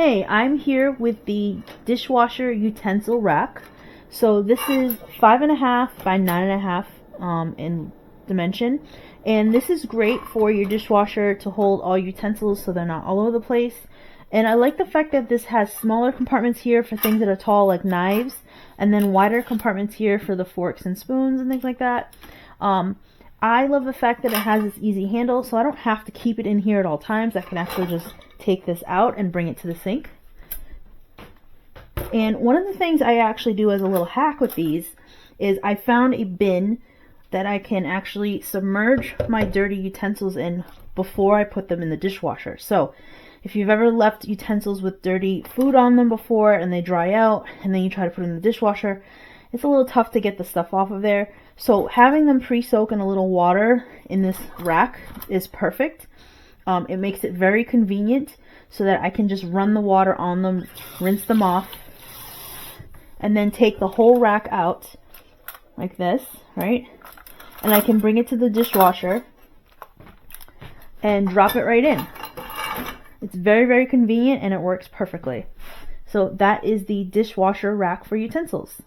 Hey, I'm here with the dishwasher utensil rack. So this is 5.5 by 9.5 in dimension, and this is great for your dishwasher to hold all utensils so they're not all over the place. And I like the fact that this has smaller compartments here for things that are tall like knives, and then wider compartments here for the forks and spoons and things like that. I love the fact that it has this easy handle, so I don't have to keep it in here at all times. I can actually just take this out and bring it to the sink. And one of the things I actually do as a little hack with these is I found a bin that I can actually submerge my dirty utensils in before I put them in the dishwasher. So if you've ever left utensils with dirty food on them before and they dry out and then you try to put them in the dishwasher, it's a little tough to get the stuff off of there. So having them pre-soak in a little water in this rack is perfect. It makes it very convenient so that I can just run the water on them, rinse them off, and then take the whole rack out like this, right? And I can bring it to the dishwasher and drop it right in. It's very, very convenient and it works perfectly. So that is the dishwasher rack for utensils.